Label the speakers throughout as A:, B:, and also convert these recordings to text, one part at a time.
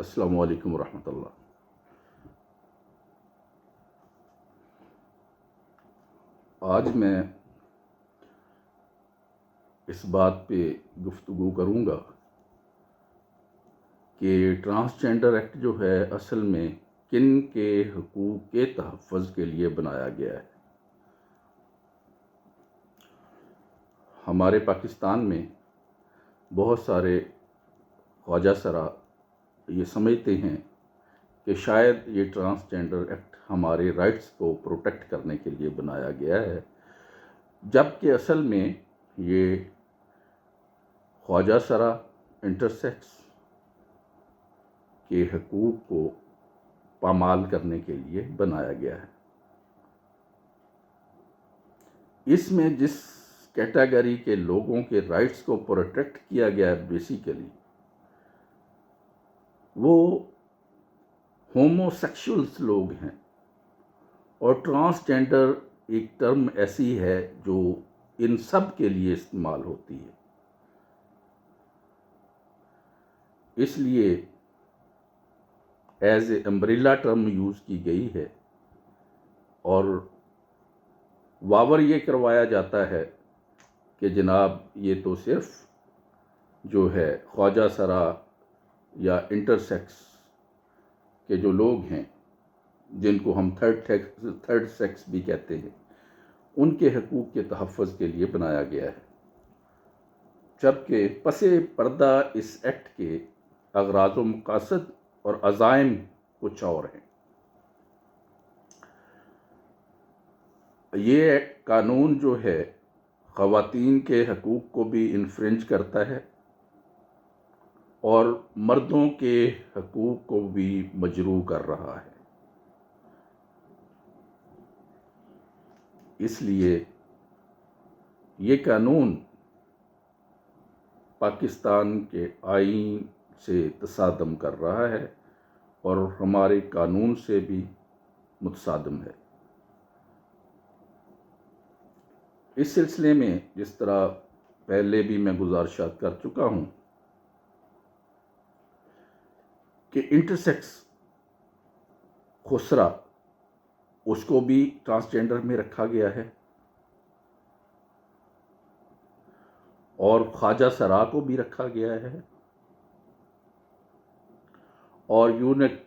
A: السلام علیکم ورحمۃ اللہ۔ آج میں اس بات پہ گفتگو کروں گا کہ ٹرانسجنڈر ایکٹ جو ہے اصل میں کن کے حقوق کے تحفظ کے لیے بنایا گیا ہے۔ ہمارے پاکستان میں بہت سارے خواجہ سرا یہ سمجھتے ہیں کہ شاید یہ ٹرانسجنڈر ایکٹ ہمارے رائٹس کو پروٹیکٹ کرنے کے لیے بنایا گیا ہے، جبکہ اصل میں یہ خواجہ سرا انٹرسیکس کے حقوق کو پامال کرنے کے لیے بنایا گیا ہے۔ اس میں جس کیٹیگری کے لوگوں کے رائٹس کو پروٹیکٹ کیا گیا ہے بیسیکلی وہ ہومو سیکشولز لوگ ہیں، اور ٹرانسجنڈر ایک ٹرم ایسی ہے جو ان سب کے لیے استعمال ہوتی ہے، اس لیے as a umbrella term use کی گئی ہے، اور واور یہ کروایا جاتا ہے کہ جناب یہ تو صرف جو ہے خواجہ سرا یا انٹرسیکس کے جو لوگ ہیں جن کو ہم تھرڈ سیکس بھی کہتے ہیں ان کے حقوق کے تحفظ کے لیے بنایا گیا ہے، جبکہ پس پردہ اس ایکٹ کے اغراض و مقاصد اور عزائم کچھ اور ہیں۔ یہ قانون جو ہے خواتین کے حقوق کو بھی انفرنج کرتا ہے اور مردوں کے حقوق کو بھی مجروح کر رہا ہے۔ اس لیے یہ قانون پاکستان کے آئین سے تصادم کر رہا ہے اور ہمارے قانون سے بھی متصادم ہے۔ اس سلسلے میں جس طرح پہلے بھی میں گزارشات کر چکا ہوں کہ انٹرسیکس خسرہ اس کو بھی ٹرانسجنڈر میں رکھا گیا ہے، اور خواجہ سرا کو بھی رکھا گیا ہے، اور یونک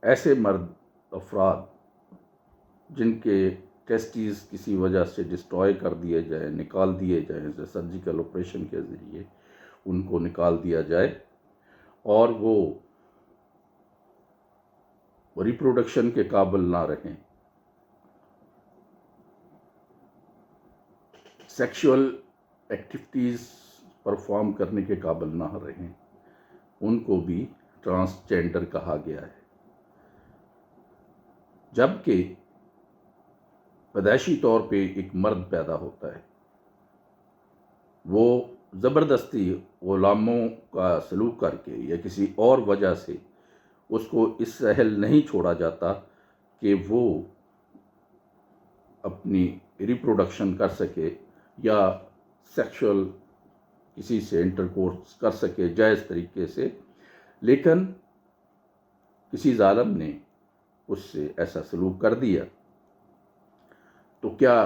A: ایسے مرد افراد جن کے ٹیسٹیز کسی وجہ سے ڈسٹروائے کر دیے جائیں، نکال دیے جائیں، جیسے سرجیکل آپریشن کے ذریعے ان کو نکال دیا جائے اور وہ ریپروڈکشن کے قابل نہ رہیں، سیکشول ایکٹیویٹیز پرفارم کرنے کے قابل نہ رہیں، ان کو بھی ٹرانسجنڈر کہا گیا ہے۔ جبکہ پیدائشی طور پہ ایک مرد پیدا ہوتا ہے، وہ زبردستی غلاموں کا سلوک کر کے یا کسی اور وجہ سے اس کو اس سہل نہیں چھوڑا جاتا کہ وہ اپنی ریپروڈکشن کر سکے یا سیکشول کسی سے انٹرکورس کر سکے جائز طریقے سے، لیکن کسی ظالم نے اس سے ایسا سلوک کر دیا تو کیا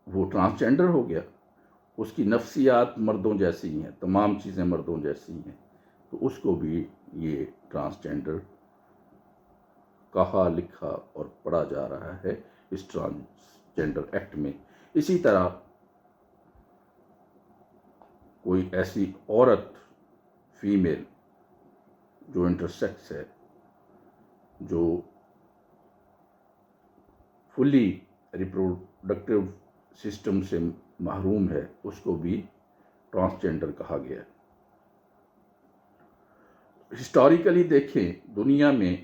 A: وہ ٹرانسجنڈر ہو گیا؟ اس کی نفسیات مردوں جیسی ہیں، تمام چیزیں مردوں جیسی ہیں، تو اس کو بھی یہ ٹرانسجنڈر کہا لکھا اور پڑھا جا رہا ہے اس ٹرانسجنڈر ایکٹ میں۔ اسی طرح کوئی ایسی عورت فیمیل جو انٹرسیکس ہے، جو فلی ریپروڈکٹیو سسٹم سے محروم ہے، اس کو بھی ٹرانسجنڈر کہا گیا ہے۔ ہسٹوریکلی دیکھیں دنیا میں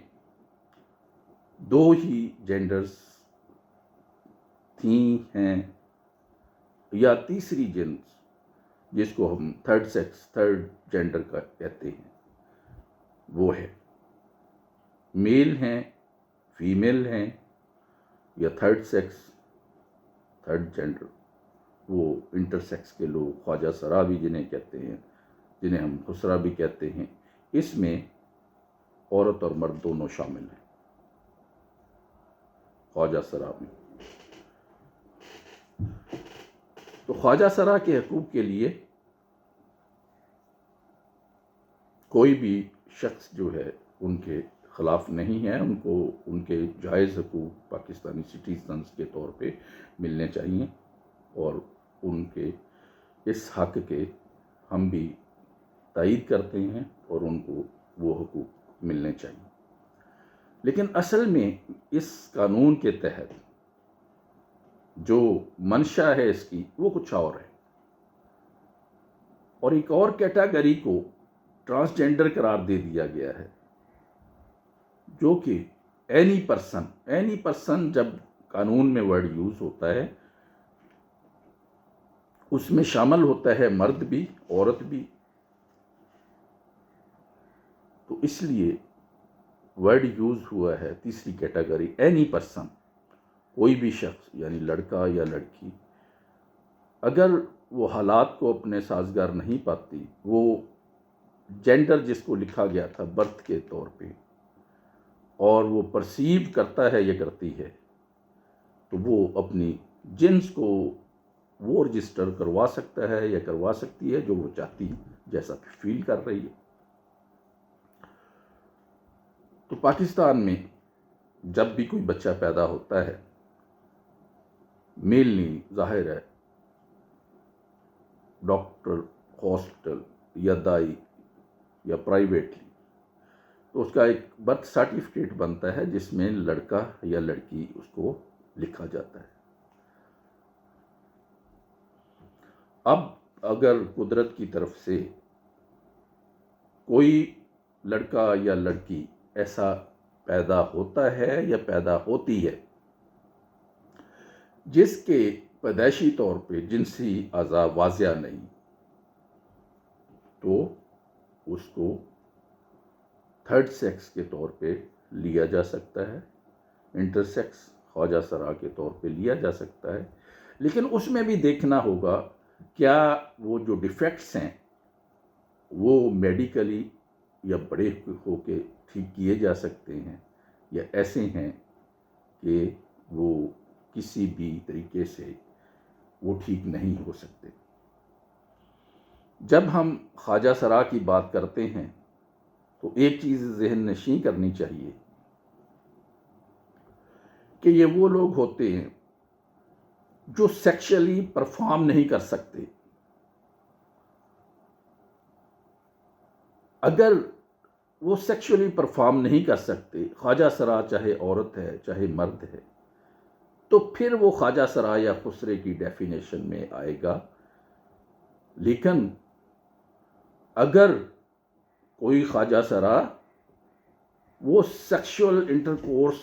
A: دو ہی جینڈرز تھیں، ہیں، یا تیسری جنس جس کو ہم تھرڈ جینڈر کا کہتے ہیں وہ ہے میل ہیں، فیمیل ہیں، یا تھرڈ جینڈر وہ انٹرسیکس کے لوگ خواجہ سرا بھی جنہیں کہتے ہیں، جنہیں ہم خسرا بھی کہتے ہیں، اس میں عورت اور مرد دونوں شامل ہیں خواجہ سرا میں۔ تو خواجہ سرا کے حقوق کے لیے کوئی بھی شخص جو ہے ان کے خلاف نہیں ہے، ان کو ان کے جائز حقوق پاکستانی سٹیزنز کے طور پہ ملنے چاہیے، اور ان کے اس حق کے ہم بھی تائید کرتے ہیں اور ان کو وہ حقوق ملنے چاہیے۔ لیکن اصل میں اس قانون کے تحت جو منشا ہے اس کی وہ کچھ اور ہے، اور ایک اور کیٹیگری کو ٹرانسجینڈر قرار دے دیا گیا ہے، جو کہ اینی پرسن جب قانون میں ورڈ یوز ہوتا ہے اس میں شامل ہوتا ہے مرد بھی عورت بھی۔ تو اس لیے ورڈ یوز ہوا ہے تیسری کیٹیگری اینی پرسن، کوئی بھی شخص یعنی لڑکا یا لڑکی اگر وہ حالات کو اپنے سازگار نہیں پاتی، وہ جینڈر جس کو لکھا گیا تھا برتھ کے طور پہ، اور وہ پرسیو کرتا ہے یا کرتی ہے، تو وہ اپنی جنس کو وہ رجسٹر کروا سکتا ہے یا کروا سکتی ہے جو وہ چاہتی ہے، جیسا کہ فیل کر رہی ہے۔ تو پاکستان میں جب بھی کوئی بچہ پیدا ہوتا ہے، میل نہیں، ظاہر ہے ڈاکٹر، ہاسپٹل یا دائی یا پرائیویٹلی، تو اس کا ایک برتھ سرٹیفکیٹ بنتا ہے جس میں لڑکا یا لڑکی اس کو لکھا جاتا ہے۔ اب اگر قدرت کی طرف سے کوئی لڑکا یا لڑکی ایسا پیدا ہوتا ہے یا پیدا ہوتی ہے جس کے پیدائشی طور پہ جنسی اعضاء واضح نہیں، تو اس کو تھرڈ سیکس کے طور پہ لیا جا سکتا ہے، انٹرسیکس خواجہ سرا کے طور پہ لیا جا سکتا ہے۔ لیکن اس میں بھی دیکھنا ہوگا کیا وہ جو ڈیفیکٹس ہیں وہ میڈیکلی یا بڑے ہو کے ٹھیک کیے جا سکتے ہیں، یا ایسے ہیں کہ وہ کسی بھی طریقے سے وہ ٹھیک نہیں ہو سکتے۔ جب ہم خواجہ سرا کی بات کرتے ہیں تو ایک چیز ذہن نشین کرنی چاہیے کہ یہ وہ لوگ ہوتے ہیں جو سیکشلی پرفارم نہیں کر سکتے۔ اگر وہ سیکشلی پرفارم نہیں کر سکتے، خواجہ سرا چاہے عورت ہے چاہے مرد ہے، تو پھر وہ خواجہ سرا یا خسرے کی ڈیفینیشن میں آئے گا۔ لیکن اگر کوئی خواجہ سرا وہ سیکشول انٹرکورس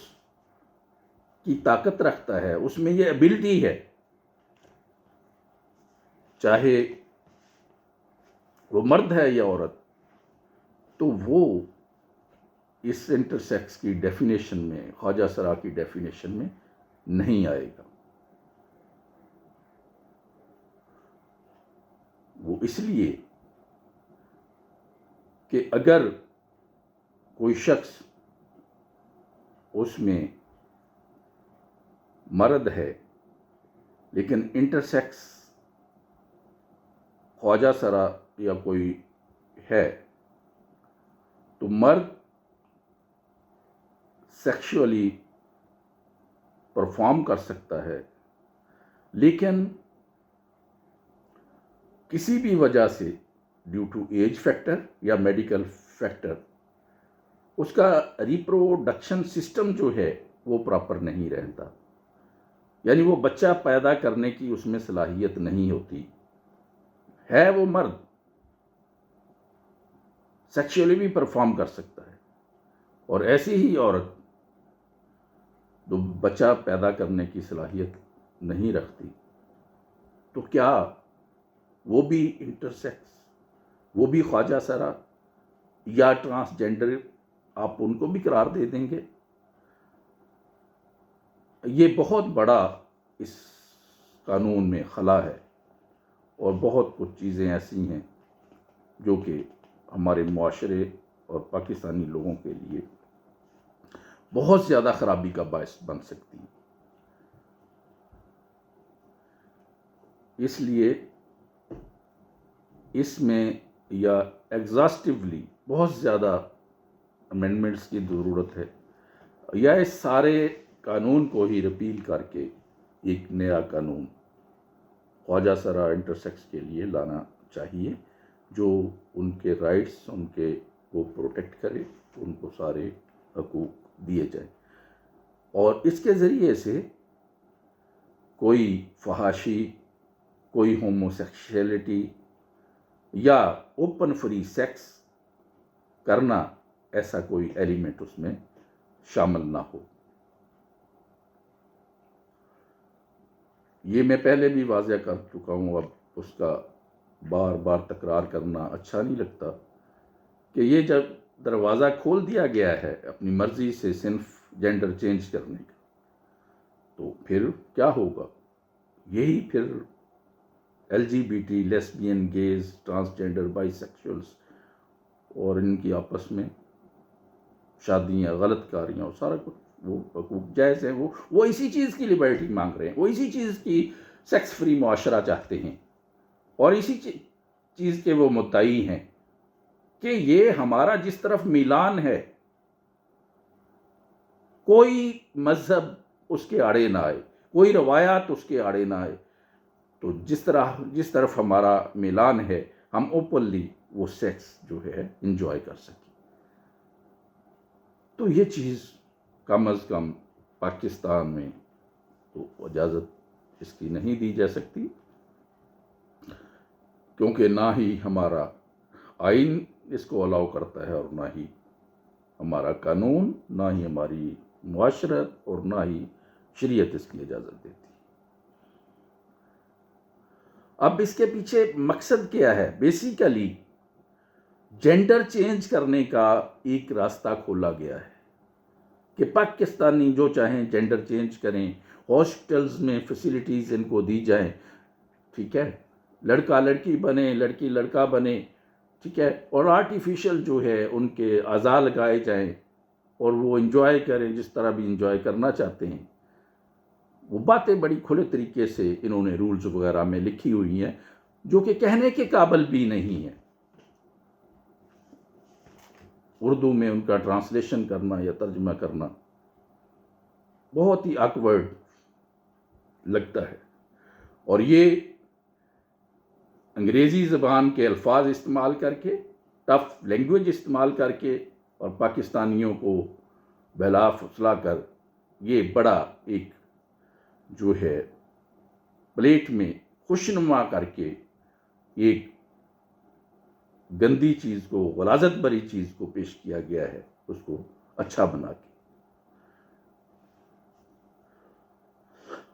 A: کی طاقت رکھتا ہے، اس میں یہ ایبلٹی ہے، چاہے وہ مرد ہے یا عورت، تو وہ اس انٹرسیکس کی ڈیفینیشن میں، خواجہ سرا کی ڈیفینیشن میں نہیں آئے گا۔ وہ اس لیے کہ اگر کوئی شخص اس میں مرد ہے لیکن انٹرسیکس خواجہ سرا یا کوئی ہے، تو مرد سیکشولی پرفارم کر سکتا ہے، لیکن کسی بھی وجہ سے ڈیو ٹو ایج فیکٹر یا میڈیکل فیکٹر اس کا ریپروڈکشن سسٹم جو ہے وہ پراپر نہیں رہتا، یعنی وہ بچہ پیدا کرنے کی اس میں صلاحیت نہیں ہوتی ہے۔ وہ مرد سیکشولی بھی پرفارم کر سکتا ہے، اور ایسی ہی عورت جو بچہ پیدا کرنے کی صلاحیت نہیں رکھتی، تو کیا وہ بھی انٹرسیکس، وہ بھی خواجہ سرا یا ٹرانسجینڈر آپ ان کو بھی قرار دے دیں گے؟ یہ بہت بڑا اس قانون میں خلا ہے، اور بہت کچھ چیزیں ایسی ہیں جو کہ ہمارے معاشرے اور پاکستانی لوگوں کے لیے بہت زیادہ خرابی کا باعث بن سکتی ہے۔ اس لیے اس میں یا ایگزاسٹیولی بہت زیادہ امینڈمنٹس کی ضرورت ہے، یا اس سارے قانون کو ہی رپیل کر کے ایک نیا قانون خواجہ سرا انٹرسیکس کے لیے لانا چاہیے، جو ان کے رائٹس ان کے کو پروٹیکٹ کرے، ان کو سارے حقوق دیے جائیں، اور اس کے ذریعے سے کوئی فحاشی، کوئی ہومو سیکشولیٹی یا اوپن فری سیکس کرنا، ایسا کوئی ایلیمنٹ اس میں شامل نہ ہو۔ یہ میں پہلے بھی واضح کر چکا ہوں، اب اس کا بار بار تکرار کرنا اچھا نہیں لگتا، کہ یہ جب دروازہ کھول دیا گیا ہے اپنی مرضی سے صنف جینڈر چینج کرنے کا، تو پھر کیا ہوگا؟ یہی پھر LGBT، lesbian, gays, transgender, bisexuals اور ان کی آپس میں شادیاں، غلط کاریاں اور سارا کچھ، وہ حقوق جائز ہیں، وہ اسی چیز کی لبرٹی مانگ رہے ہیں، وہ اسی چیز کی سیکس فری معاشرہ چاہتے ہیں، اور اسی چیز کے وہ مدعی ہیں کہ یہ ہمارا جس طرف میلان ہے، کوئی مذہب اس کے آڑے نہ آئے، کوئی روایات اس کے آڑے نہ آئے، تو جس طرف ہمارا میلان ہے، ہم اوپنلی وہ سیکس جو ہے انجوائے کر سکیں۔ تو یہ چیز کم از کم پاکستان میں تو اجازت اس کی نہیں دی جا سکتی، کیونکہ نہ ہی ہمارا آئین اس کو الاؤ کرتا ہے، اور نہ ہی ہمارا قانون، نہ ہی ہماری معاشرت، اور نہ ہی شریعت اس کی اجازت دیتی۔ اب اس کے پیچھے مقصد کیا ہے؟ بیسیکلی جینڈر چینج کرنے کا ایک راستہ کھولا گیا ہے کہ پاکستانی جو چاہیں جینڈر چینج کریں، ہاسپٹلز میں فیسیلیٹیز ان کو دی جائیں، ٹھیک ہے، لڑکا لڑکی بنے، لڑکی لڑکا بنے، ٹھیک ہے، اور آرٹیفیشل جو ہے ان کے اعضاء لگائے جائیں، اور وہ انجوائے کریں جس طرح بھی انجوائے کرنا چاہتے ہیں۔ وہ باتیں بڑی کھلے طریقے سے انہوں نے رولز وغیرہ میں لکھی ہوئی ہیں، جو کہ کہنے کے قابل بھی نہیں ہے۔ اردو میں ان کا ٹرانسلیشن کرنا یا ترجمہ کرنا بہت ہی آکورڈ لگتا ہے، اور یہ انگریزی زبان کے الفاظ استعمال کر کے، ٹف لینگویج استعمال کر کے، اور پاکستانیوں کو بہلا پھسلا کر یہ بڑا ایک جو ہے پلیٹ میں خوشنما کر کے ایک گندی چیز کو، غلاظت بری چیز کو پیش کیا گیا ہے، اس کو اچھا بنا کے۔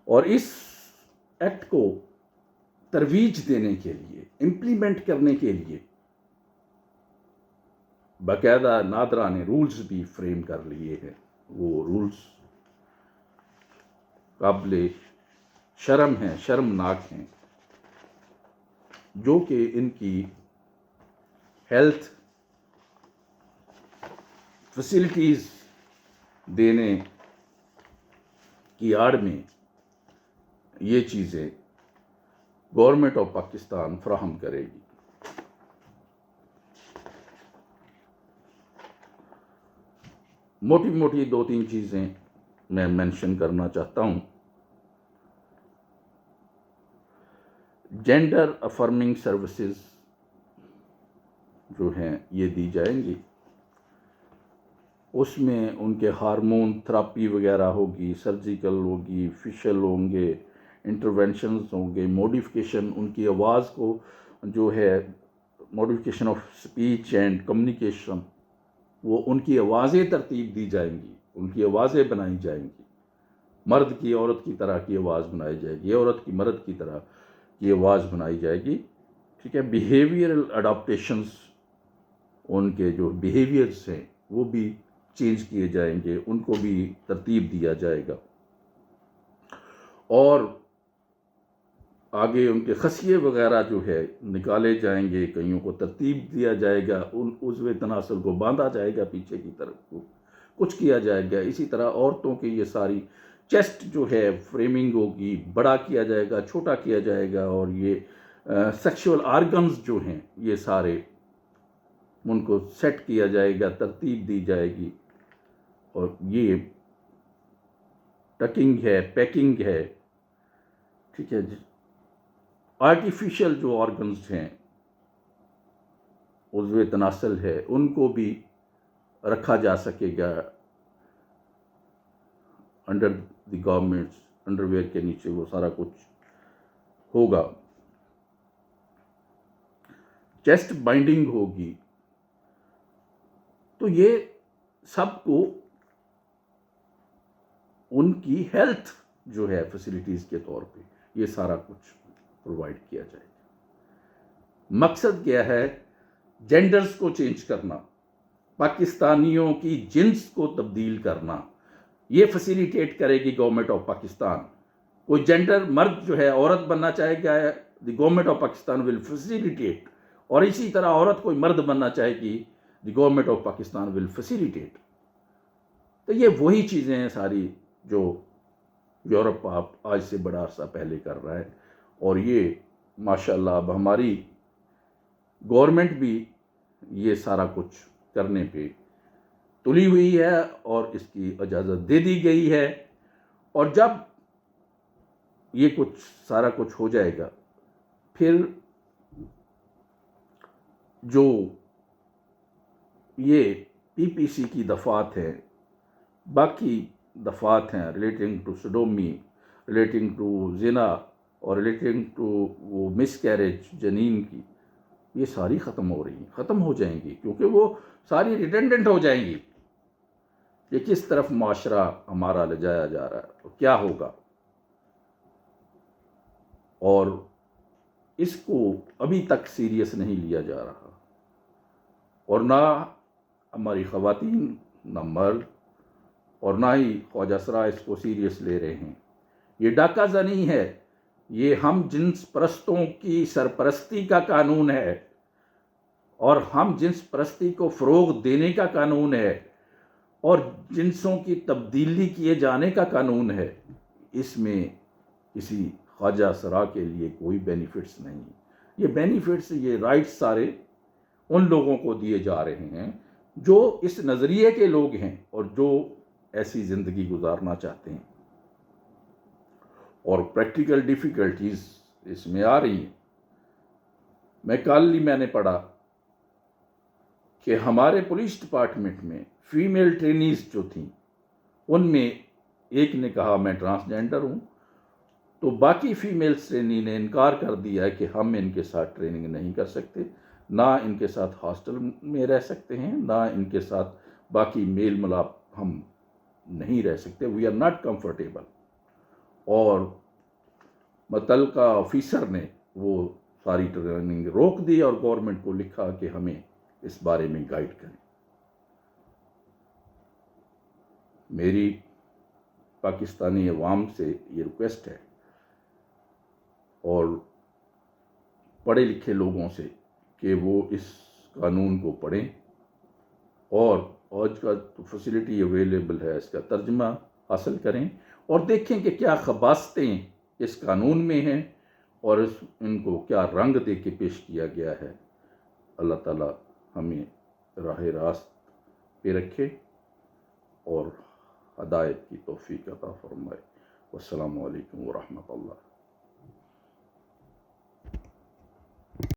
A: اور اس ایکٹ کو ترویج دینے کے لیے، امپلیمنٹ کرنے کے لیے باقاعدہ نادرا نے رولز بھی فریم کر لیے ہیں۔ وہ رولز قابل شرم ہیں، شرمناک ہیں، جو کہ ان کی ہیلتھ فیسلٹیز دینے کی آڑ میں یہ چیزیں گورنمنٹ آف پاکستان فراہم کرے گی۔ موٹی موٹی 2-3 چیزیں میں مینشن کرنا چاہتا ہوں۔ جینڈر افرمنگ سروسز جو ہیں یہ دی جائیں گی، اس میں ان کے ہارمون تھراپی وغیرہ ہوگی، سرجیکل ہوگی، فیشل ہوں گے، انٹرونشنز ہوں گے، موڈیفیکیشن ان کی آواز کو جو ہے، modification of speech and communication, وہ ان کی آوازیں ترتیب دی جائیں گی، ان کی آوازیں بنائی جائیں گی، مرد کی عورت کی طرح کی آواز بنائی جائے گی، عورت کی مرد کی طرح کی آواز بنائی جائے گی، ٹھیک ہے۔ بیہیویئرل اڈاپٹیشنز، ان کے جو بیہیویئرز ہیں وہ بھی چینج کیے جائیں گے، ان کو بھی ترتیب دیا جائے گا، اور آگے ان کے خصیے وغیرہ جو ہے نکالے جائیں گے، کئیوں کو ترتیب دیا جائے گا، ان عضو تناسل کو باندھا جائے گا پیچھے کی طرف کو، کچھ کیا جائے گا۔ اسی طرح عورتوں کی یہ ساری چیسٹ جو ہے فریمنگ ہوگی، بڑا کیا جائے گا، چھوٹا کیا جائے گا، اور یہ سیکشول آرگنز جو ہیں یہ سارے ان کو سیٹ کیا جائے گا، ترتیب دی جائے گی، اور یہ ٹکنگ ہے، پیکنگ ہے، ٹھیک ہے جی۔ آرٹیفیشل جو آرگنز ہیں، عضو تناسل ہے، ان کو بھی رکھا جا سکے گا under the governments, underwear کے نیچے وہ سارا کچھ ہوگا۔ چیسٹ بائنڈنگ ہوگی، تو یہ سب کو ان کی ہیلتھ جو ہے فیسلٹیز کے طور پہ یہ سارا کچھ پرووائڈ کیا جائے گا۔ مقصد کیا ہے؟ جینڈرز کو چینج کرنا، پاکستانیوں کی جنس کو تبدیل کرنا، یہ فیسیلیٹیٹ کرے گی گورنمنٹ آف پاکستان۔ کوئی جینڈر مرد جو ہے عورت بننا چاہے گا، the government of Pakistan will facilitate, اور اسی طرح عورت کوئی مرد بننا چاہے گی، the government of Pakistan will facilitate. تو یہ وہی چیزیں ہیں ساری جو یورپ آج سے بڑا عرصہ پہلے کر رہا ہے، اور یہ ماشاءاللہ اب ہماری گورنمنٹ بھی یہ سارا کچھ کرنے پہ تلی ہوئی ہے، اور اس کی اجازت دے دی گئی ہے۔ اور جب یہ کچھ سارا کچھ ہو جائے گا، پھر جو یہ پی پی سی کی دفعات ہیں، باقی دفعات ہیں ریلیٹنگ ٹو سڈومی، ریلیٹنگ ٹو زنا، اور ریلیٹنگ ٹو وہ مس کیریج جنین کی، یہ ساری ختم ہو رہی ہیں، ختم ہو جائیں گی، کیونکہ وہ ساری ریڈنڈنٹ ہو جائیں گی۔ یہ کس طرف معاشرہ ہمارا لے جایا جا رہا ہے، کیا ہوگا؟ اور اس کو ابھی تک سیریس نہیں لیا جا رہا، اور نہ ہماری خواتین، نہ مرد، اور نہ ہی خواجہ سرا اس کو سیریس لے رہے ہیں۔ یہ ڈاکہ زنی ہے، یہ ہم جنس پرستوں کی سرپرستی کا قانون ہے، اور ہم جنس پرستی کو فروغ دینے کا قانون ہے، اور جنسوں کی تبدیلی کیے جانے کا قانون ہے۔ اس میں کسی خواجہ سرا کے لیے کوئی بینیفٹس نہیں۔ یہ بینیفٹس، یہ رائٹس سارے ان لوگوں کو دیے جا رہے ہیں جو اس نظریے کے لوگ ہیں، اور جو ایسی زندگی گزارنا چاہتے ہیں۔ اور پریکٹیکل ڈیفیکلٹیز اس میں آ رہی ہیں۔ میں نے پڑھا کہ ہمارے پولیس ڈپارٹمنٹ میں فیمیل ٹرینیز جو تھیں، ان میں ایک نے کہا میں ٹرانسجینڈر ہوں، تو باقی فیمیل ٹرینی نے انکار کر دیا کہ ہم ان کے ساتھ ٹریننگ نہیں کر سکتے، نہ ان کے ساتھ ہاسٹل میں رہ سکتے ہیں، نہ ان کے ساتھ باقی میل ملاپ ہم نہیں رہ سکتے، وی آر ناٹ کمفرٹیبل۔ اور متعلقہ آفیسر نے وہ ساری ٹریننگ روک دی، اور گورنمنٹ کو لکھا کہ ہمیں اس بارے میں گائیڈ کریں۔ میری پاکستانی عوام سے یہ ریکویسٹ ہے، اور پڑھے لکھے لوگوں سے، کہ وہ اس قانون کو پڑھیں، اور آج کا فیسلٹی اویلیبل ہے اس کا ترجمہ حاصل کریں، اور دیکھیں کہ کیا خباستیں اس قانون میں ہیں، اور ان کو کیا رنگ دے کے پیش کیا گیا ہے۔ اللہ تعالیٰ ہمیں راہ راست پہ رکھے اور ہدایت کی توفیق عطا فرمائے۔ والسلام علیکم ورحمۃ اللہ۔